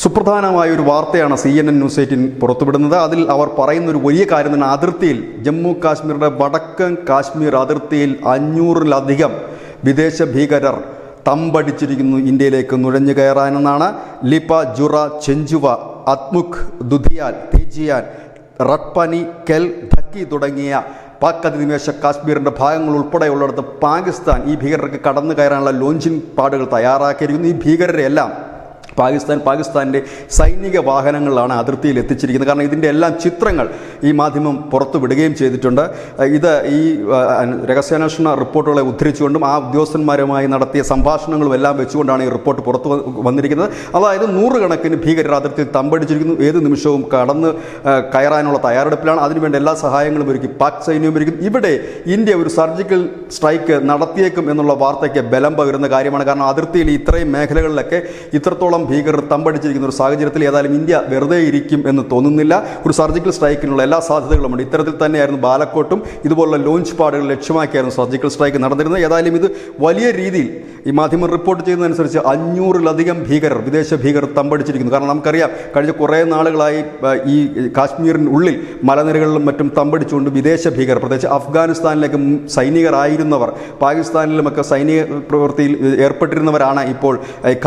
സുപ്രധാനമായ ഒരു വാർത്തയാണ് CNN ന്യൂസ് 18 പുറത്തുവിടുന്നത്. അതിൽ അവർ പറയുന്ന ഒരു വലിയ കാര്യം തന്നെ, അതിർത്തിയിൽ ജമ്മു കാശ്മീരുടെ വടക്കൻ കാശ്മീർ അതിർത്തിയിൽ 500-ലധികം വിദേശ ഭീകരർ തമ്പടിച്ചിരിക്കുന്നു ഇന്ത്യയിലേക്ക് നുഴഞ്ഞു കയറാനെന്നാണ്. ലിപ, ജുറ, ചെഞ്ചുവ, അത്മുഖ്, ദുധിയാൽ, തേജിയാൻ, റട്ട്പനി, കെൽ, ധക്കി തുടങ്ങിയ പാക് അധിനിവേശ കാശ്മീരിൻ്റെ ഭാഗങ്ങൾ ഉൾപ്പെടെയുള്ളിടത്ത് പാകിസ്ഥാൻ ഈ ഭീകരർക്ക് കടന്നു കയറാനുള്ള ലോഞ്ചിങ് പാടുകൾ തയ്യാറാക്കിയിരിക്കുന്നു. ഈ ഭീകരരെല്ലാം പാകിസ്ഥാൻ്റെ സൈനിക വാഹനങ്ങളിലാണ് അതിർത്തിയിൽ എത്തിച്ചിരിക്കുന്നത്. കാരണം ഇതിൻ്റെ എല്ലാം ചിത്രങ്ങൾ ഈ മാധ്യമം പുറത്തു വിടുകയും ചെയ്തിട്ടുണ്ട്. ഇത് ഈ രഹസ്യാന്വേഷണ റിപ്പോർട്ടുകളെ ഉദ്ധരിച്ചുകൊണ്ടും ആ ഉദ്യോഗസ്ഥന്മാരുമായി നടത്തിയ സംഭാഷണങ്ങളും എല്ലാം വെച്ചുകൊണ്ടാണ് ഈ റിപ്പോർട്ട് പുറത്തു വന്നിരിക്കുന്നത്. അതായത് 100 കണക്കിന് ഭീകരർ അതിർത്തിയിൽ തമ്പടിച്ചിരിക്കുന്നു. ഏത് നിമിഷവും കടന്ന് കയറാനുള്ള തയ്യാറെടുപ്പിലാണ്. അതിനുവേണ്ട എല്ലാ സഹായങ്ങളും ഒരുക്കി പാക് സൈന്യവും ഒരുക്കും. ഇവിടെ ഇന്ത്യ ഒരു സർജിക്കൽ സ്ട്രൈക്ക് നടത്തിയേക്കും എന്നുള്ള വാർത്തയ്ക്ക് ബലം പകരുന്ന കാര്യമാണ്. കാരണം അതിർത്തിയിൽ ഇത്രയും മേഖലകളിലൊക്കെ ഇത്രത്തോളം ഭീകരർ തമ്പടിച്ചിരിക്കുന്ന ഒരു സാഹചര്യത്തിൽ ഏതായാലും ഇന്ത്യ വെറുതെ ഇരിക്കും എന്ന് തോന്നുന്നില്ല. ഒരു സർജിക്കൽ സ്ട്രൈക്കിനുള്ള എല്ലാ സാധ്യതകളുമുണ്ട്. ഇത്തരത്തിൽ തന്നെയായിരുന്നു ബാലക്കോട്ടും ഇതുപോലുള്ള ലോഞ്ച് പാഡുകൾ ലക്ഷ്യമാക്കിയായിരുന്നു സർജിക്കൽ സ്ട്രൈക്ക് നടന്നിരുന്നത്. ഏതായാലും ഇത് വലിയ രീതിയിൽ ഈ മാധ്യമം റിപ്പോർട്ട് ചെയ്യുന്നതനുസരിച്ച് 500-ലധികം ഭീകരർ, വിദേശ ഭീകരർ തമ്പടിച്ചിരിക്കുന്നു. കാരണം നമുക്കറിയാം, കഴിഞ്ഞ കുറേ നാളുകളായി ഈ കാശ്മീരിന് ഉള്ളിൽ മലനിരകളിലും മറ്റും തമ്പടിച്ചുകൊണ്ട് വിദേശ ഭീകരർ, പ്രത്യേകിച്ച് അഫ്ഗാനിസ്ഥാനിലേക്ക് സൈനികരായിരുന്നവർ, പാകിസ്ഥാനിലുമൊക്കെ സൈനിക പ്രവൃത്തിയിൽ ഏർപ്പെട്ടിരുന്നവരാണ് ഇപ്പോൾ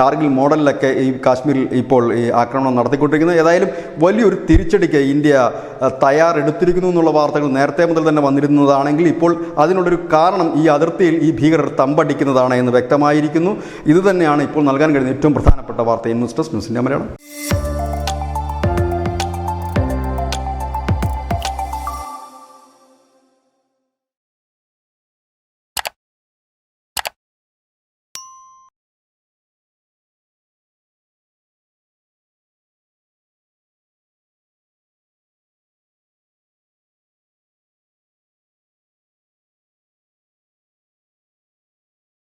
കാർഗിൽ മോഡലിലൊക്കെ ഈ കാശ്മീരിൽ ഇപ്പോൾ ഈ ആക്രമണം നടത്തിക്കൊണ്ടിരിക്കുന്നത്. ഏതായാലും വലിയൊരു തിരിച്ചടിക്ക് ഇന്ത്യ തയ്യാറെടുത്തിരിക്കുന്നു എന്നുള്ള വാർത്തകൾ നേരത്തെ മുതൽ തന്നെ വന്നിരുന്നതാണെങ്കിൽ ഇപ്പോൾ അതിനുള്ളൊരു കാരണം ഈ അതിർത്തിയിൽ ഈ ഭീകരർ തമ്പടിക്കുന്നതാണ് എന്ന് വ്യക്തമായിരിക്കുന്നു. ഇത് തന്നെയാണ് ഇപ്പോൾ നൽകാൻ കഴിയുന്ന ഏറ്റവും പ്രധാനപ്പെട്ട വാർത്ത. News desk, news India Malayalam.